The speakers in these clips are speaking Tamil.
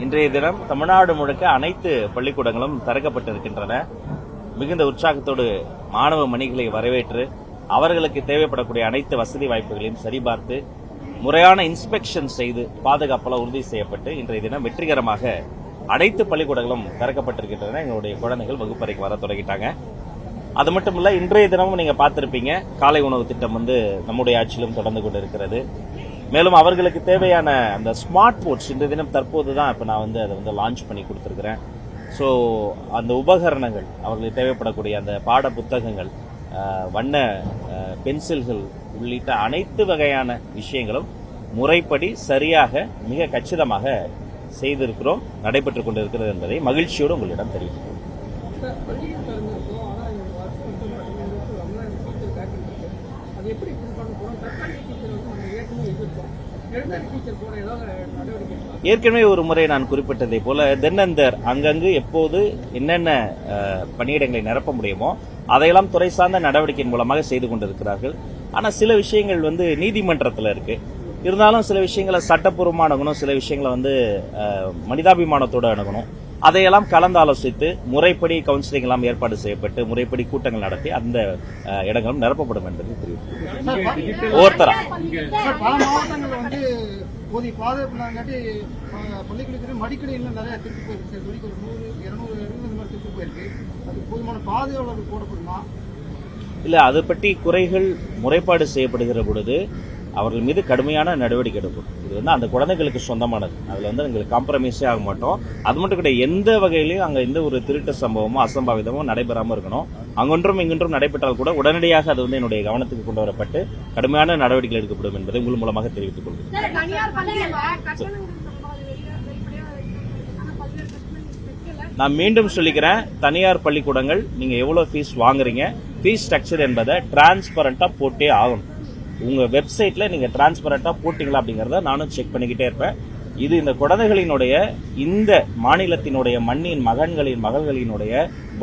இன்றைய தினம் தமிழ்நாடு முழுக்க அனைத்து பள்ளிக்கூடங்களும் திறக்கப்பட்டிருக்கின்றன. மிகுந்த உற்சாகத்தோடு மாணவ மணிகளை வரவேற்று அவர்களுக்கு தேவைப்படக்கூடிய அனைத்து வசதி வாய்ப்புகளையும் சரிபார்த்து முறையான இன்ஸ்பெக்ஷன் செய்து பாதுகாப்பெல்லாம் உறுதி செய்யப்பட்டு இன்றைய தினம் வெற்றிகரமாக அனைத்து பள்ளிக்கூடங்களும் திறக்கப்பட்டிருக்கின்றன. எங்களுடைய குழந்தைகள் வகுப்பறைக்கு வர தொடங்கிட்டாங்க. அது மட்டும் இல்ல, இன்றைய தினமும் நீங்க பார்த்திருப்பீங்க, காலை உணவு திட்டம் நம்முடைய ஆட்சியிலும் தொடர்ந்து கொண்டிருக்கிறது. மேலும் அவர்களுக்கு தேவையான அந்த ஸ்மார்ட் போர்ட்ஸ் இன்றைய தினம் தற்போதுதான் இப்ப நான் அதை லான்ச் பண்ணி கொடுத்திருக்கிறேன். ஸோ அந்த உபகரணங்கள், அவர்களுக்கு தேவைப்படக்கூடிய அந்த பாட புத்தகங்கள், வண்ண பென்சில்கள் உள்ளிட்ட அனைத்து வகையான விஷயங்களும் முறைப்படி சரியாக மிக கச்சிதமாக செய்திருக்கிறோம், நடைபெற்றுக் கொண்டிருக்கிறது என்பதை மகிழ்ச்சியோடு உங்களிடம் தெரிவித்துக் ஏற்கனவே ஒரு முறை நான் குறிப்பிட்டதை போல தென்னந்தர் அங்கங்கு எப்போது என்னென்ன பணியிடங்களை நிரப்ப முடியுமோ அதையெல்லாம் துறை சார்ந்த நடவடிக்கையின் மூலமாக செய்து கொண்டிருக்கிறார்கள். ஆனா சில விஷயங்கள் நீதிமன்றத்தில் இருக்கு. இருந்தாலும் சில விஷயங்களை சட்டப்பூர்வமாக அணுகணும், சில விஷயங்களை மனிதாபிமானத்தோடு அணுகணும். அதையெல்லாம் கலந்து ஆலோசித்து முறைப்படி கவுன்சிலிங் எல்லாம் ஏற்பாடு செய்யப்பட்டு முறைப்படி கூட்டங்கள் நடத்தி அந்த இடங்களும் நிரப்பப்படும் என்பதை தெரிவித்து ஒவ்வொருத்தரா போதிய பாதுகாப்பு பள்ளிக்கூடத்தில் மடிக்கடி இன்னும் நிறைய திருப்பி போயிருக்கு. ஒரு 100-200 இந்த மாதிரி திருப்பி போயிருக்கு. அது போதுமான பாதுகாவலர்கள் போடப்படுமா? இல்ல, அதை பற்றி குறைகள் முறைப்பாடு செய்யப்படுகிற பொழுது அவர்கள் மீது கடுமையான நடவடிக்கை எடுக்கும். இது அந்த குழந்தைகளுக்கு சொந்தமானது. அதுல எங்களுக்கு காம்ப்ரமைஸே ஆக மாட்டோம். அது மட்டும் கிடையாது, எந்த வகையிலையும் அங்க எந்த ஒரு திருட்டு சம்பவமோ அசம்பாவிதமோ நடைபெறாம இருக்கணும். அங்கொன்றும் இங்கொன்றும் நடைபெற்றால் கூட உடனடியாக அது என்னுடைய கவனத்துக்கு கொண்டு வரப்பட்டு கடுமையான நடவடிக்கைகள் எடுக்கப்படும் என்பதை உங்கள் மூலமாக தெரிவித்துக் கொள்கிறேன். நான் மீண்டும் சொல்லிக்கிறேன், தனியார் பள்ளிக்கூடங்கள் நீங்க எவ்வளவு ஃபீஸ் வாங்குறீங்க, ஃபீஸ் ஸ்ட்ரக்சர் என்பதை டிரான்ஸ்பரண்டா போட்டே ஆகணும். உங்க வெப்சைட்ல நீங்க டிரான்ஸ்பரண்டா போட்டீங்களா அப்படிங்கறத நானும் செக் பண்ணிக்கிட்டே இருப்பேன். இது இந்த குழந்தைகளினுடைய, இந்த மாநிலத்தினுடைய மண்ணின் மகன்களின் மகள்களினுடைய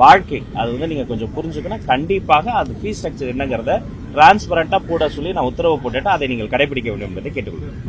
வாழ்க்கை. அது நீங்க கொஞ்சம் புரிஞ்சுக்கணும். கண்டிப்பாக அது ஃபீஸ் ஸ்ட்ரக்சர் என்னங்கிறத டிரான்ஸ்பரண்டா போட சொல்லி நான் உத்தரவு போட்டுட்டு அதை நீங்கள் கடைபிடிக்க வேண்டும் என்பதை கேட்டுக்கொள்கிறேன்.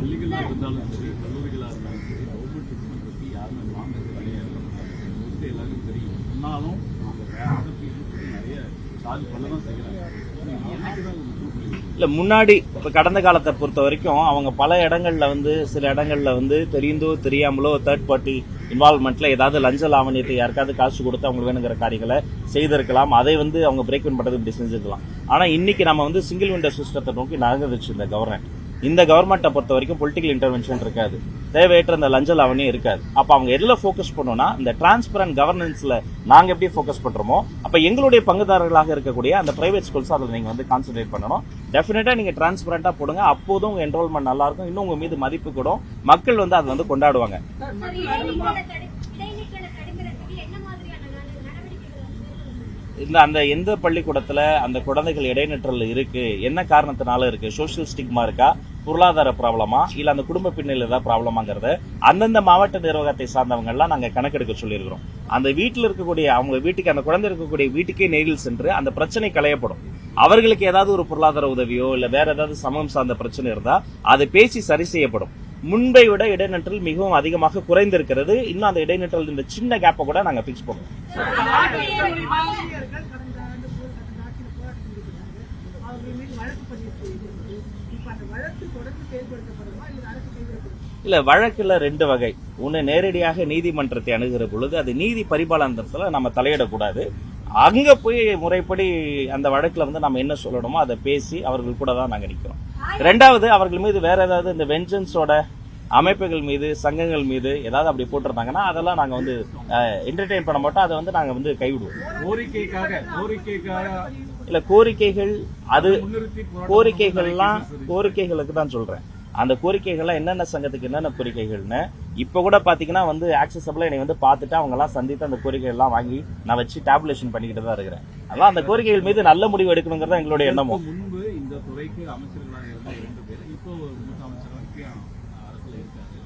இல்ல, முன்னாடி இப்ப கடந்த காலத்தை பொறுத்த வரைக்கும் அவங்க பல இடங்கள்ல சில இடங்கள்ல தெரிந்தோ தெரியாமலோ தேர்ட் பார்ட்டி இன்வால்வ்மெண்ட்ல ஏதாவது லஞ்ச லாவணியத்தை யாருக்காவது காசு கொடுத்து அவங்க வேணுங்கிற காரியங்களை செய்திருக்கலாம். அதை அவங்க பிரேக் பண்றது இப்படி செஞ்சிருக்கலாம். ஆனா இன்னைக்கு நம்ம சிங்கிள் விண்டோ சிஸ்டத்தை நோக்கி நகர்ந்துச்சு இந்த கவர்மெண்ட். இந்த கவர்மெண்ட்டை பொறுத்த வரைக்கும் பொலிட்டிக்கல் இன்டர்வென்ஷன் இருக்காது, தேவையற்ற அந்த லஞ்ச லாவணியம் இருக்காது. அப்ப அவங்க எதுல போக்கஸ் பண்ணோம்னா இந்த டிரான்ஸ்பரண்ட் கவர்னன்ஸ்ல நாங்க எப்படி போக்கஸ் பண்றோமோ அப்ப எங்களுடைய பங்குதாரர்களாக இருக்கக்கூடிய அந்த பிரைவேட் ஸ்கூல்ஸ் அதில் நீங்க கான்சென்ட்ரேட் பண்ணணும். டெஃபினட்டா நீங்க டிரான்ஸ்பரண்டா போடுங்க. அப்போதும் உங்க என்ரோல்மெண்ட் நல்லா இருக்கும், இன்னும் உங்க மீது மதிப்பு கூடும், மக்கள் அதை கொண்டாடுவாங்க. அந்த எந்த பள்ளிக்கூடத்துல அந்த குழந்தைகள் இடைநிற்றல் இருக்கு, என்ன காரணத்தினால இருக்கு, சோசியல் ஸ்டிக்மா இருக்கா, பொருளாதார ப்ராப்ளமா, இல்ல அந்த குடும்ப பின்னணியில் ஏதாவது ப்ராப்ளமாங்கிறத அந்தந்த மாவட்ட நிர்வாகத்தை சார்ந்தவங்க எல்லாம் நாங்க கணக்கெடுக்க சொல்லியிருக்கிறோம். அந்த வீட்டில் இருக்கக்கூடிய அவங்க வீட்டுக்கு, அந்த குழந்தை இருக்கக்கூடிய வீட்டுக்கே நேரில் சென்று அந்த பிரச்சனை களையப்படும். அவர்களுக்கு ஏதாவது ஒரு பொருளாதார உதவியோ இல்ல வேற ஏதாவது சமூகம் சார்ந்த பிரச்சனை இருந்தா அதை பேசி சரி செய்யப்படும். முன்பை விட இடைநிற்றல் மிகவும் அதிகமாக குறைந்திருக்கிறது. இன்னும் அந்த இடைநிற்றல் இந்த சின்ன கேப்பை கூட நாங்க பிக்ஸ் பண்ணுவோம். இல்ல, வழக்குல 2 வகை. ஒன்னு, நேரடியாக நீதிமன்றத்தை அணுகிற பொழுது அது நீதி பரிபாலனத்துல நம்ம தலையிடக்கூடாது. அங்க போய் முறைப்படி அந்த வழக்குல நம்ம என்ன சொல்லணுமோ அதை பேசி அவர்கள் கூட தான் நாங்க நிக்கிறோம். 2வது, அவர்கள் மீது வேற ஏதாவது இந்த வெஞ்சன்ஸோட அமைப்புகள் மீது, சங்கங்கள் மீது ஏதாவது அப்படி போட்டிருந்தாங்கன்னா அதெல்லாம் நாங்க என்டர்டெயின் பண்ண மாட்டோம். அதை நாங்க கைவிடுவோம். இல்ல, கோரிக்கைகள் அது கோரிக்கைகள்லாம் கோரிக்கைகளுக்கு தான் சொல்றேன். அந்த கோரிக்கைகள்லாம் என்னென்ன சங்கத்துக்கு என்னென்ன கோரிக்கைகள்னு இப்ப கூட பாத்தீங்கன்னா ஆக்சசபிளா என்னை பார்த்துட்டு அவங்க எல்லாம் சந்தித்து அந்த கோரிக்கைகள் எல்லாம் வாங்கி நான் வச்சு டேபுலேஷன் பண்ணிக்கிட்டு தான் இருக்கிறேன். அதெல்லாம் அந்த கோரிக்கைகள் மீது நல்ல முடிவு எடுக்கணுங்கிறத எங்களுடைய எண்ணமும். முன்பு இந்த துறைக்கு அமைச்சர்களாக இருந்த 2 பேர் இப்போ மூத்த அமைச்சராக அரசுல இருக்காரு.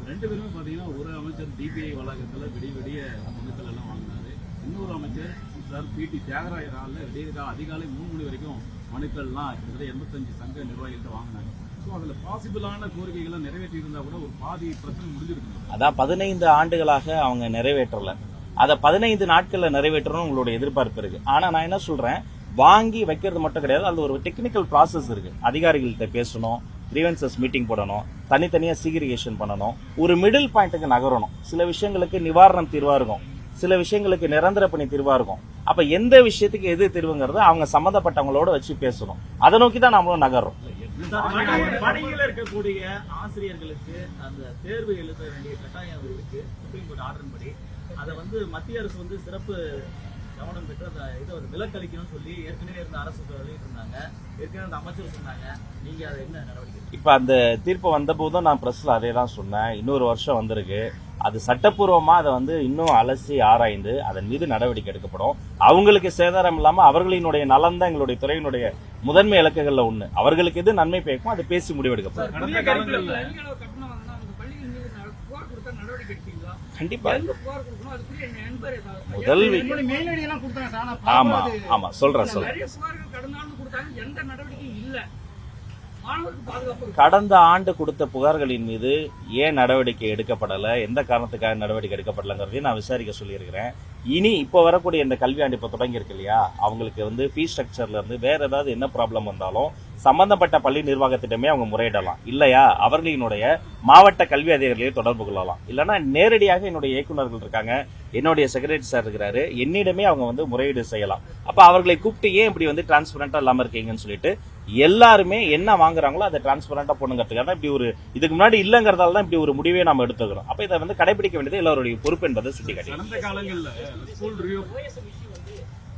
2 பேருமே பாத்தீங்கன்னா ஒரு அமைச்சர் டிபிஐ வளாகத்துல விடிய மனுக்கள் எல்லாம் வாங்கினாரு. இன்னொரு அமைச்சர் சார் PT தியாகராய நாளில் அதிகாலை 3 மணி வரைக்கும் மனுக்கள்லாம் கிட்டத்தட்ட 85 சங்க நிர்வாகிகிட்ட வாங்கினாங்க. ஸோ அதுல பாசிபிளான கோரிக்கைகளை நிறைவேற்றி இருந்தா கூட ஒரு பாதி பிரச்சனை முடிஞ்சிருக்கு. அதான் 15 ஆண்டுகளாக அவங்க நிறைவேற்றல. அதை 15 நாட்கள்ல நிறைவேற்றணும் உங்களுடைய எதிர்பார்ப்பு இருக்கு. ஆனா நான் என்ன சொல்றேன், வாங்கி வைக்கிறது மட்டும் கிடையாது, அது ஒரு டெக்னிக்கல் ப்ராசஸ் இருக்கு. அதிகாரிகள்கிட்ட பேசணும், கிரீவன்சஸ் மீட்டிங் போடணும், தனித்தனியா சீக்ரிகேஷன் பண்ணணும், ஒரு மிடில் பாயிண்ட்டுக்கு நகரணும். சில விஷயங்களுக்கு நிவாரணம் தீர்வா இருக்கும், சில விஷயங்களுக்கு நிரந்தர பணி தீர்வா இருக்கும். அப்ப எந்த விஷயத்துக்கு எது தீர்வுங்கிறது அவங்க சம்பந்தப்பட்டவங்களோட வச்சு பேசணும். அதை நோக்கி தான் நம்மளும் நகர்றோம். பணியில் இருக்கக்கூடிய ஆசிரியர்களுக்கு அந்த தேர்வு எழுத வேண்டிய கட்டாயம் இருக்கு. சுப்ரீம் கோர்ட் ஆர்டர் படி அதை மத்திய அரசு சிறப்பு கவனம் பெற்று அந்த இதை விலக்களிக்கணும்னு சொல்லி ஏற்கனவே இருந்த அரசு சொல்லிட்டு இருந்தாங்க. ஏற்கனவே அந்த அமைச்சர் சொன்னாங்க. நீங்க அதை என்ன நடவடிக்கை? இப்ப அந்த தீர்ப்பு வந்த போதும் நான் பிரஸ்ல அதே தான் சொன்னேன். இன்னொரு வருஷம் வந்திருக்கு, அது சட்டப்பூர்வமா அதை இன்னும் அலசி ஆராய்ந்து அதன் மீது நடவடிக்கை எடுக்கப்படும். அவங்களுக்கு சேதாரம் இல்லாம அவர்களினுடைய நலன் தான் எங்களுடைய துறையினுடைய முதன்மை இலக்குகள்ல ஒண்ணு. அவர்களுக்கு எது நன்மை பயக்கும் அதை பேசி முடிவெடுக்கப்படும். கண்டிப்பா முதல் ஆமா ஆமா சொல்றேன். கடந்த ஆண்டு கொடுத்த புகார்களின் மீது ஏன் நடவடிக்கை எடுக்கப்படல, எந்த காரணத்துக்காக நடவடிக்கை எடுக்கப்படலங்கிறதையும் நான் விசாரிக்க சொல்லியிருக்கிறேன். இனி இப்போ வரக்கூடிய இந்த கல்வியாண்டு இப்போ தொடங்கி இருக்கு இல்லையா, அவங்களுக்கு ஃபீஸ் ஸ்ட்ரக்சர்ல இருந்து வேற ஏதாவது என்ன ப்ராப்ளம் வந்தாலும் சம்பந்தப்பட்ட பள்ளி நிர்வாகத்திட்டமே அவங்க முறையிடலாம். இல்லையா அவர்களினுடைய மாவட்ட கல்வி அதிகாரிகளை தொடர்பு கொள்ளலாம். இல்லைன்னா நேரடியாக என்னுடைய இயக்குநர்கள் இருக்காங்க, என்னுடைய செக்ரட்டரி சார் இருக்கிறாரு, என்னிடமே அவங்க முறையீடு செய்யலாம். அப்ப அவர்களை கூப்பிட்டு ஏன் இப்படி டிரான்ஸ்பரண்டா இல்லாம இருக்கீங்கன்னு சொல்லிட்டு எல்லாருமே என்ன வாங்குறாங்களோ அதை டிரான்ஸ்பரண்டா போனுங்கிறதுக்காக இப்படி ஒரு இதுக்கு முன்னாடி இல்லங்கிறதால தான் இப்படி ஒரு முடிவே நாம எடுத்துக்கிறோம். அப்ப இதை கடைபிடிக்க வேண்டியது எல்லாருடைய பொறுப்பு என்பதை சுட்டிக்காட்டி கடந்த காலங்களில் ஸ்கூல் ரிவ்யூ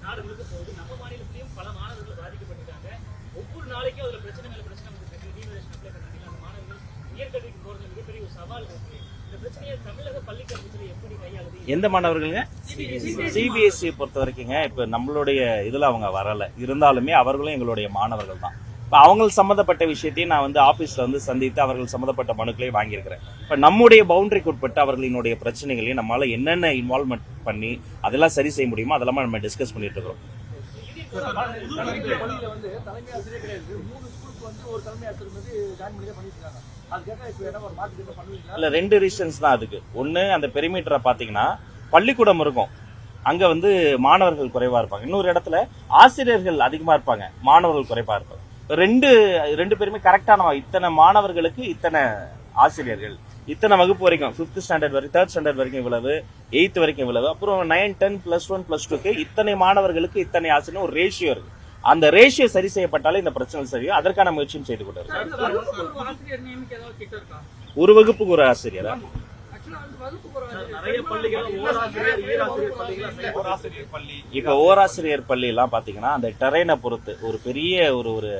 நாடு முழுக்க போகுது. நம்ம மாநிலத்திலையும் பல மாணவர்கள் பாதிக்கப்பட்டிருக்காங்க. ஒவ்வொரு நாளைக்கும் அதுல பிரச்சனை அந்த மாணவர்கள் உயர்கல்விக்கு போறது மிகப்பெரிய ஒரு சவால் இருக்கு. இந்த பிரச்சனையை தமிழக பள்ளிக்கல்வித்துறை எப்படி கையாளுது? எந்த மாணவர்களுங்க? சிபிஎஸ்இ பொறுத்த வரைக்குங்க இப்ப நம்மளுடைய இதுல அவங்க வரல, இருந்தாலுமே அவர்களும் எங்களுடைய மாணவர்கள் தான். இப்ப அவங்க சம்பந்தப்பட்ட விஷயத்தையும் நான் ஆபீஸ்ல சந்தித்து அவர்கள் சம்பந்தப்பட்ட மனுக்களையும் வாங்கியிருக்கிறேன். இப்ப நம்முடைய பவுண்டரிக்கு உட்பட்டு அவர்களினுடைய பிரச்சனைகளையும் நம்மளால என்னென்ன இன்வால்வ்மெண்ட் பண்ணி அதெல்லாம் சரி செய்ய முடியுமோ அதெல்லாம் நம்ம டிஸ்கஸ் பண்ணிட்டு இருக்கிறோம். தலைமை ஆசிரியர் கிடையாது, 3 ஸ்கூலுக்கு ஒரு தலைமை ஆசிரியர் ஜாயின் பண்ணி பண்ணிருக்காங்க. இல்ல 2 ரீசன்ஸ் தான் அதுக்கு. ஒண்ணு, அந்த பெரிமீட்டரை பாத்தீங்கன்னா பள்ளிக்கூடம் இருக்கும், அங்க மாணவர்கள் குறைவா இருப்பாங்க. இன்னொரு இடத்துல ஆசிரியர்கள் அதிகமா இருப்பாங்க, மாணவர்கள் குறைவா இருப்பாங்க. ரெண்டு பேருமே கரெக்டான இத்தனை மாணவர்களுக்கு இத்தனை ஆசிரியர்கள், இத்தனை வகுப்பு வரைக்கும் 5th ஸ்டாண்டர்ட் வரைக்கும் 3rd ஸ்டாண்டர்ட் வரைக்கும் இவ்வளவு, 8th வரைக்கும் இவ்வளவு, அப்புறம் 9, 10, +1, +2க்கு இத்தனை மாணவர்களுக்கு இத்தனை ஆசிரியர் ஒரு ரேஷியோ இருக்கு. அந்த ரேஷியோ சரி செய்யப்பட்டாலே இந்த பிரச்சனை சரியும். அதற்கான முயற்சியும் செய்து கொண்டு ஒரு வகுப்புக்கு ஒரு ஆசிரியரா இப்ப ஓராசிரியர் பள்ளி எல்லாம் பாத்தீங்கன்னா அந்த டெரைனை பொறுத்து ஒரு பெரிய ஒரு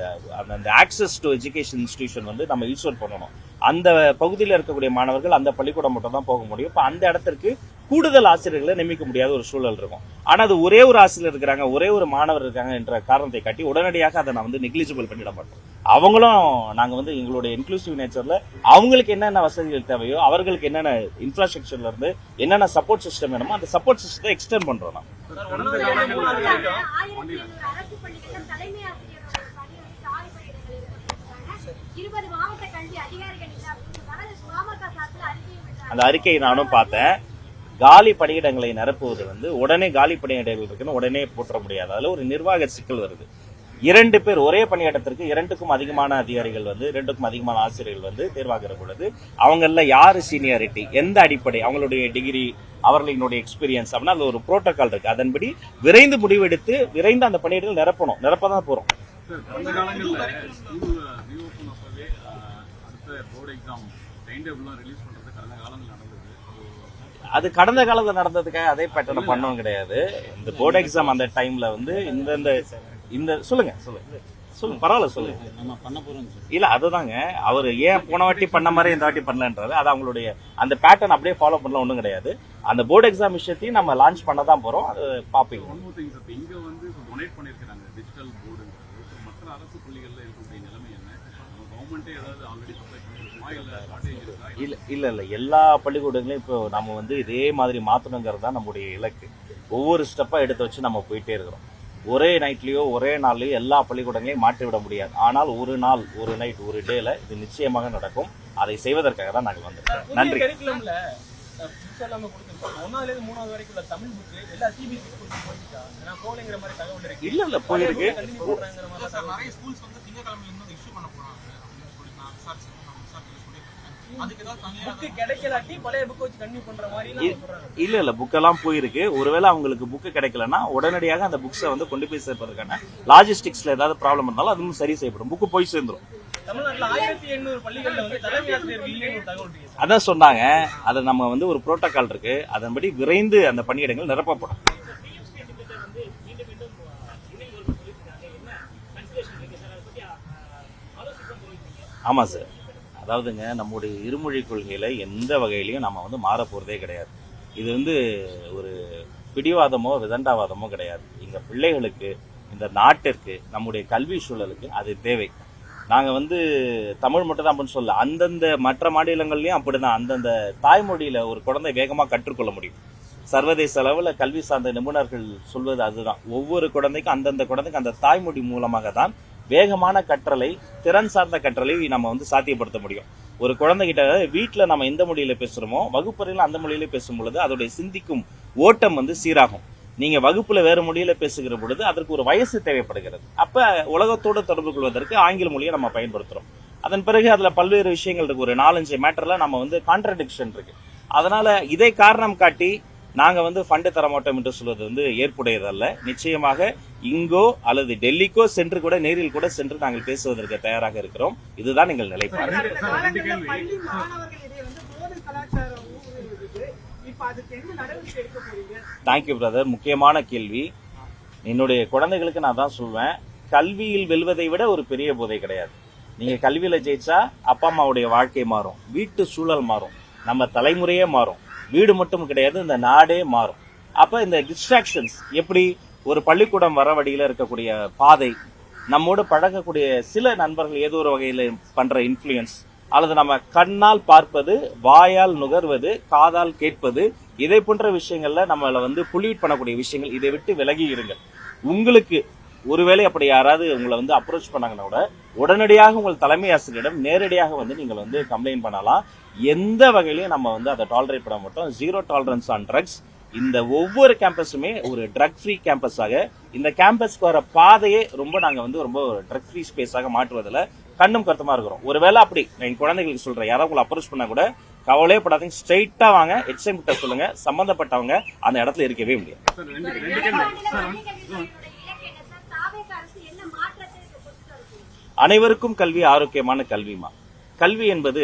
அந்த ஆக்சஸ் டு எஜுகேஷன் இன்ஸ்டிடியூஷன் நம்ம இன்ஸ்டால் பண்ணணும். அந்த பகுதியில் இருக்கக்கூடிய மாணவர்கள் அந்த பள்ளிக்கூடம் மட்டும் தான் போக முடியும். இப்ப அந்த இடத்திற்கு கூடுதல் ஆசிரியர்களை நியமிக்க முடியாத ஒரு சூழல் இருக்கும். ஆனா அது ஒரே ஒரு ஆசிரியர் இருக்கிறாங்க, ஒரே ஒரு மாணவர் இருக்காங்க என்ற காரணத்தை காட்டி உடனடியாக அதை நான் நெக்லிஜிபிள் பண்ணிட மாட்டோம். அவங்களும் நாங்க எங்களுடைய இன்க்ளூசிவ் நேச்சர்ல அவங்களுக்கு என்னென்ன வசதிகள் தேவையோ, அவர்களுக்கு என்னென்ன இன்ஃப்ராஸ்ட்ரக்சர்ல இருந்து என்னென்ன சப்போர்ட் சிஸ்டம் வேணுமோ அந்த சப்போர்ட் சிஸ்டத்தை எக்ஸ்டெண்ட் பண்றோம். அந்த அறிக்கையை நானும் பார்த்தேன். காலி பணியிடங்களை நிரப்புவது உடனே காலி பணியிடங்கள் இருக்குன்னு உடனே போற்ற முடியாது. அதுல ஒரு நிர்வாக சிக்கல் வருது. 2 பேர் ஒரே பணியிடத்திற்கு 2க்கும் அதிகமான அதிகாரிகள் 2க்கும் அதிகமான ஆசிரியர்கள் தேர்வாகிற பொழுது அவங்கள யாரு சீனியாரிட்டி, எந்த அடிப்படை, அவங்களுடைய டிகிரி, அவர்களினுடைய எக்ஸ்பீரியன்ஸ் அப்படின்னா அது ஒரு புரோட்டோகால் இருக்கு. அதன்படி விரைந்து முடிவெடுத்து விரைந்து அந்த பணியிடங்கள் நிரப்பதான் போறோம். கடந்த காலங்களில் ஸ்கூல் ரீஓபன் அப்பவே அடுத்த போர்டு எக்ஸாம் டைம் டேபிள்லாம் ரிலீஸ் பண்றது கடந்த காலங்கள் நடந்தது. அது கடந்த காலத்துல நடந்ததுக்காக அதே பேட்டர்னை பண்ணவும் கிடையாது. இந்த போர்டு எக்ஸாம் அந்த டைம்ல இந்த சொல்லுங்க பரவாயில்ல சொல்லுங்க. இல்ல அதுதாங்க அவர் ஏன் போன வாட்டி பண்ண மாதிரி இந்த வாட்டி பண்ணலன்றது, அது அவங்களுடைய அந்த பேட்டர்ன் அப்படியே ஃபாலோ பண்ணல ஒண்ணும் கிடையாது. அந்த போர்டு எக்ஸாம் விஷயத்தையும் நம்ம லான்ச் பண்ண தான் போறோம். அது பாப்பீங்க. இங்க டொனேட் பண்ணிருக்காங்க டிஜிட்டல் போர்டு. மற்ற அரசு பள்ளிகள்ல இருக்கக்கூடிய நிலைமை என்ன? கவர்மெண்டே ஏதாவது ஆல்ரெடி சப்ளை பண்ணிருக்குமா இல்ல ஷார்டேஜ் இருக்கா? இல்ல எல்லா பள்ளிக்கூடங்களையும் இப்போ நம்ம இதே மாதிரி மாத்தணுங்கிறது தான் நம்முடைய இலக்கு. ஒவ்வொரு ஸ்டெப்பா எடுத்து வச்சு நம்ம போயிட்டே இருக்கிறோம். ஒரே நைட்லயோ ஒரே நாள்லயோ எல்லா பள்ளிக்கூடங்களையும் மாற்றி விட முடியாது. ஆனால் ஒரு நாள், ஒரு நைட், ஒரு டேல இது நிச்சயமாக நடக்கும். அதை செய்வதற்காக தான் நாங்கள் வந்திருக்கோம். நன்றி. இல்ல போயிருக்கு. இல்ல புக்கெல்லாம் போயிருக்கு. ஒருவேளை அவங்களுக்கு புக்கு கிடைக்கலன்னா உடனடியாக அந்த புக்ஸை வந்து கொண்டு போய் சேர்ப்பதற்கான லாஜிஸ்டிக்ஸ்ல ஏதாவது ப்ராப்ளம் இருந்தாலும் அதுவும் சரி செய்யப்படும். புக்கு போய் சேர்ந்துரும். அதான் சொன்னாங்க. அதை நம்ம வந்து ஒரு புரோட்டோகால் இருக்கு, அதன்படி விரைந்து அந்த பணியிடங்கள் நிரப்பப்படும். ஆமா சார். அதாவதுங்க, நம்முடைய இருமொழி கொள்கையில எந்த வகையிலையும் நம்ம வந்து மாற போறதே கிடையாது. இது வந்து ஒரு பிடிவாதமோ விதண்டாவாதமோ கிடையாது. எங்க பிள்ளைகளுக்கு, இந்த நாட்டிற்கு, நம்முடைய கல்வி சூழலுக்கு அது தேவை. நாங்க வந்து தமிழ் மட்டும் தான் அப்படின்னு சொல்ல, அந்தந்த மற்ற மாநிலங்கள்லயும் அப்படிதான். அந்தந்த தாய்மொழியில ஒரு குழந்தை வேகமா கற்றுக்கொள்ள முடியும். சர்வதேச அளவுல கல்வி சார்ந்த நிபுணர்கள் சொல்வது அதுதான். ஒவ்வொரு குழந்தைக்கும் அந்தந்த குழந்தைக்கு அந்த தாய்மொழி மூலமாக தான் வேகமான கற்றலை, திறன் சார்ந்த கற்றலை நம்ம வந்து சாத்தியப்படுத்த முடியும். ஒரு குழந்தைகிட்ட வீட்டுல நம்ம எந்த மொழியில பேசுறோமோ வகுப்பறையில அந்த மொழியில பேசும் பொழுது அதோடைய சிந்திக்கும் ஓட்டம் வந்து சீராகும். நீங்க வகுப்புல வேற மொழியில பேசுகிற பொழுது அதற்கு ஒரு வயசு தேவைப்படுகிறது. அப்ப உலகத்தோடு தொடர்பு கொள்வதற்கு ஆங்கில மொழியை நம்ம பயன்படுத்துறோம். அதன் பிறகு அதுல பல்வேறு விஷயங்கள் இருக்கு. ஒரு 4-5 மேட்டர்ல நம்ம வந்து கான்ட்ரடிக்ஷன் இருக்கு. அதனால இதை காரணம் காட்டி நாங்க வந்து ஃபண்டு தர மாட்டோம் என்று சொல்வது வந்து ஏற்புடையதல்ல. நிச்சயமாக இங்கோ அல்லது டெல்லிக்கோ சென்று கூட, நேரில் கூட சென்று நாங்கள் பேசுவதற்கு தயாராக இருக்கிறோம். இதுதான் எங்கள் நிலைப்பாடு. Thank you brother. முக்கியமான கேள்வி. என்னுடைய குழந்தைகளுக்கு நான் தான் சொல்வேன், கல்வியில் வெல்வதை விட ஒரு பெரிய போதை கிடையாது. நீங்க கல்வியில ஜெயிச்சா அப்பா அம்மாவுடைய வாழ்க்கை மாறும், வீட்டு சூழல் மாறும், நம்ம தலைமுறையே மாறும். வீடு மட்டும் கிடையாது, இந்த நாடே மாறும். அப்ப இந்த டிஸ்ட்ராக்ஷன்ஸ் எப்படி, ஒரு பள்ளிக்கூடம் வர வழியில இருக்கக்கூடிய பாதை, நம்மோடு பழகக்கூடிய சில நண்பர்கள் ஏதோ ஒரு வகையில பண்ற இன்ஃப்ளூயன்ஸ், அல்லது நம்ம கண்ணால் பார்ப்பது, வாயால் நுகர்வது, காதால் கேட்பது, இதை போன்ற விஷயங்கள்ல நம்மள வந்து பொல்யூட் பண்ணக்கூடிய விஷயங்கள், இதை விட்டு விலகி இருங்கள். உங்களுக்கு ஒருவேளை அப்படி யாராவது உங்களை வந்து அப்ரோச் பண்ணாங்கன்னா கூட உடனடியாக உங்கள் தலைமை ஆசிரியரிடம் நேரடியாக வந்து நீங்கள் வந்து கம்ப்ளைண்ட் பண்ணலாம். எந்த வகையிலையும் நம்ம வந்து அதை டாலரேட் பண்ண மாட்டோம். 0 டாலரன்ஸ் ஆன் ட்ரக்ஸ். இந்த ஒவ்வொரு கேம்பஸுமே ஒரு ட்ரக் ஃப்ரீ கேம்பஸாக, இந்த கேம்பஸ்க்கு வர பாதையே நாங்க வந்து ரொம்ப ட்ரக் ஃப்ரீ ஸ்பேஸாக மாற்றுவதில் கண்ணும் கருத்துமா இருக்கிறோம். ஒருவேளை அப்படி என் குழந்தைகளுக்கு சொல்றேன், யாராவது உங்களை அப்ரோச் பண்ணா கூட கவலையே படாதீங்க, ஸ்ட்ரெயிட்டா வாங்க, HM கிட்ட சொல்லுங்க, சம்பந்தப்பட்டவங்க அந்த இடத்துல இருக்கவே முடியாது. அனைவருக்கும் கல்வி ஆரோக்கியமான கல்விமா. கல்வி என்பது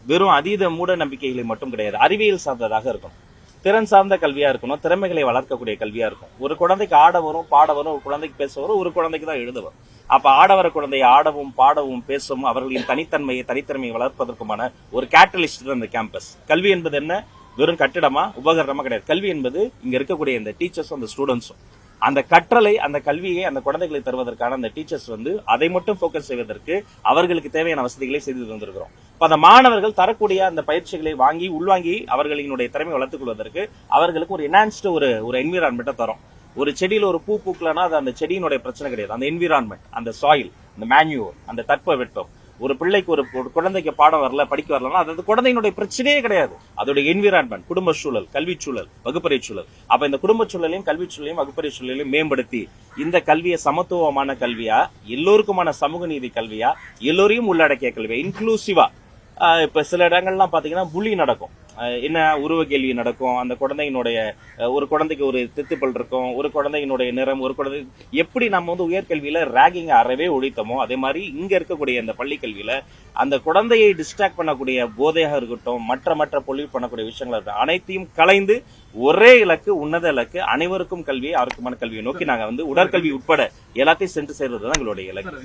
வெறும் அதீத மூட நம்பிக்கைகளை மட்டும் கிடையாது, அறிவியல் சார்ந்ததாக இருக்கணும், திறன் சார்ந்த கல்வியா இருக்கணும், திறமைகளை வளர்க்கக்கூடிய கல்வியா இருக்கும். ஒரு குழந்தைக்கு ஆட வரும், பாட வரும், ஒரு குழந்தைக்கு பேச வரும், ஒரு குழந்தைக்கு தான் எழுத வரும். அப்ப ஆடவர குழந்தையை ஆடவும் பாடவும் பேசவும் அவர்களின் தனித்தன்மையை வளர்ப்பதற்குமான ஒரு கேட்டலிஸ்ட் தான் இந்த கேம்பஸ். கல்வி என்பது என்ன, வெறும் கட்டிடமா உபகரணமா கிடையாது. கல்வி என்பது இங்க இருக்கக்கூடிய இந்த டீச்சர்ஸும் அந்த ஸ்டூடெண்ட்ஸும் அந்த கற்றலை, அந்த கல்வியை அந்த குழந்தைகளை தருவதற்கான அந்த டீச்சர்ஸ் வந்து அதை மட்டும் போக்கஸ் செய்வதற்கு அவர்களுக்கு தேவையான வசதிகளை செய்து தந்திருக்கிறோம். இப்ப அந்த மாணவர்கள் தரக்கூடிய அந்த பயிற்சிகளை வாங்கி உள்வாங்கி அவர்களினுடைய திறமை வளர்த்துக் கொள்வதற்கு அவர்களுக்கு ஒரு என்ஹான்ஸ்டு ஒரு என்விரான்மெண்ட்டை தரும். ஒரு செடியில ஒரு பூ பூக்கலன்னா அது அந்த செடியினுடைய பிரச்சனை கிடையாது, அந்த என்விரான்மெண்ட், அந்த சாயில், அந்த மேன்யூர், அந்த தட்பவெப்பம். ஒரு பிள்ளைக்கு ஒரு குழந்தைக்கு பாடம் வரல, படிக்க வரலன்னா அது குழந்தையினுடைய பிரச்சனையே கிடையாது. அதோட என்விரான்மெண்ட், குடும்ப சூழல், கல்வி சூழல், வகுப்பறை சூழல். அப்ப இந்த குடும்ப சூழலையும் கல்வி சூழலையும் வகுப்பறை சூழலையும் மேம்படுத்தி இந்த கல்வியை சமத்துவமான கல்வியா, எல்லோருக்குமான சமூக நீதி கல்வியா, எல்லோரையும் உள்ளடக்கிய கல்வியா, இன்க்ளூசிவா. இப்ப சில இடங்கள்லாம் பாத்தீங்கன்னா புலி நடக்கும், என்ன உருவ கேள்வி நடக்கும், அந்த குழந்தையினுடைய ஒரு குழந்தைக்கு ஒரு தித்துப்பல் இருக்கும், ஒரு குழந்தையினுடைய நிறம், ஒரு குழந்தை எப்படி நம்ம வந்து உயர்கல்வியில ராகிங் அறவே ஒழித்தோமோ அதே மாதிரி இங்க இருக்கக்கூடிய இந்த பள்ளி கல்வியில அந்த குழந்தையை டிஸ்ட்ராக்ட் பண்ணக்கூடிய போதையாக இருக்கட்டும், மற்ற பொல்யூட் பண்ணக்கூடிய விஷயங்கள் இருக்கட்டும், அனைத்தையும் கலைந்து ஒரே இலக்கு, உன்னத இலக்கு, அனைவருக்கும் கல்வி, ஆரோக்கியமான கல்வியை நோக்கி நாங்க வந்து உடற்கல்வி உட்பட எல்லாத்தையும் சென்று சேர்றதுதான் எங்களுடைய இலக்கு.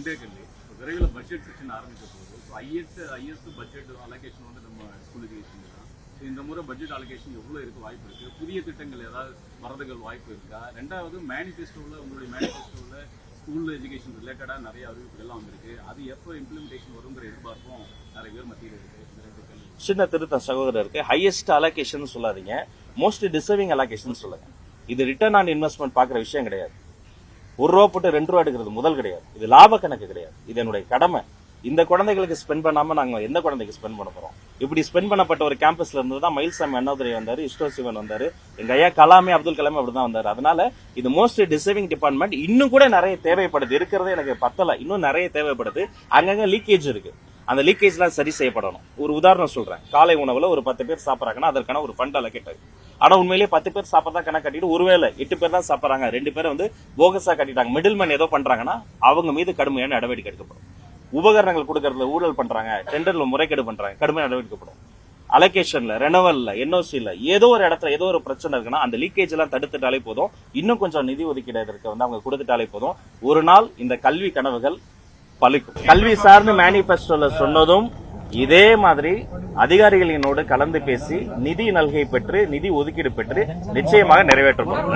விரைவில் பட்ஜெட் செக்ஷன் ஆரம்பிக்க போகுது. ஹையஸ்ட் பட்ஜெட் அலோகேஷன் வந்து நம்ம ஸ்கூல் எஜுகேஷன் தான். இந்த முறை பட்ஜெட் அலோகேஷன் எவ்வளவு இருக்கு வாய்ப்பு இருக்கு? புதிய திட்டங்கள் ஏதாவது வரதுகள் வாய்ப்பு இருக்கா? ரெண்டாவது மேனிஃபெஸ்டோவில், உங்களுடைய மேனிஃபெஸ்டோவில் ஸ்கூல் எஜுகேஷன் ரிலேட்டடா நிறைய அறிவிப்புகள் எல்லாம் வந்திருக்கு. அது எப்போ இம்ப்ளிமெண்டேஷன் வருங்கிற எதிர்பார்ப்பும் நிறைய பேர் மத்தியில் இருக்கு. சின்ன திருத்தம் சகோதரருக்கு, ஹையஸ்ட் அலோகேஷன் சொல்லாதீங்க, மோஸ்ட் டிசர்விங் அலோகேஷன் சொல்லுங்க. இது ரிட்டர்ன் ஆன் இன்வெஸ்ட்மெண்ட் பாக்குற விஷயம் கிடையாது. ரூபா போட்டு 2 ரூபா எடுக்கிறது முதல் கிடையாது. இது லாப கணக்கு கிடையாது. இது என்னுடைய கடமை. இந்த குழந்தைகளுக்கு ஸ்பெண்ட் பண்ணாம நாங்க எந்த குழந்தைக்கு ஸ்பெண்ட் பண்ண போறோம்? இப்படி ஸ்பெண்ட் பண்ணப்பட்ட ஒரு கேம்பஸ்ல இருந்து தான் மயில்சாமி அண்ணாதுரை வந்தாரு, இஸ்ரோ சிவன் வந்தாரு, எங்க ஐயா கலாமே அப்துல் கலாமே அப்படிதான் வந்தாரு. அதனால இது மோஸ்ட் டிசர்விங் டிபார்ட்மெண்ட். இன்னும் கூட நிறைய தேவைப்படுது. இருக்கிறதே எனக்கு பத்தல, இன்னும் நிறைய தேவைப்படுது. அங்கங்க லீக்கேஜ் இருக்கு. அந்த லீக்கேஜ் எல்லாம் சரி செய்யப்படணும். ஒரு உதாரணம் சொல்றேன். காலை உணவுல ஒரு 10 பேர் சாப்பிடறாங்கன்னா அதற்கான ஒரு ஃபண்ட் அலோகேட் ஆகுது. ஆனா உண்மையிலேயே 10 பேர் சாப்பிடறதா கணக்கு கட்டிட்டு ஒருவேளை 8 பேர் தான் சாப்பிடறாங்க, 2 பேரை வந்து போகஸா கட்டிட்டாங்க, மிடில்மேன் ஏதோ பண்றாங்கன்னா அவங்க மீது கடுமையான நடவடிக்கை எடுக்கப்படும். உபகரணங்கள் கொடுக்கறதுல ஊழல் பண்றாங்க, டெண்டர்ல முறைகேடு பண்றாங்க, கடுமையான நடவடிக்கை எடுக்கப்படும். அலோகேஷன்ல, ரெனவல்ல, என்ஓசில ஏதோ ஒரு இடத்துல ஏதோ ஒரு பிரச்சனை இருக்குன்னா அந்த லீக்கேஜ் எல்லாம் தடுத்துட்டாலே போதும். இன்னும் கொஞ்சம் நிதி ஒதுக்கீடு இதற்கு வந்து அவங்க கொடுத்துட்டாலே போதும். ஒரு நாள் இந்த கல்வி கனவுகள் பலிக்கும். கல்வி சார்ந்து மேனிபெஸ்டோல சொன்னதும் இதே மாதிரி அதிகாரிகளினோடு கலந்து பேசி நிதி நல்கை பெற்று நிதி ஒதுக்கீடு பெற்று நிச்சயமாக நிறைவேற்றப்படும்.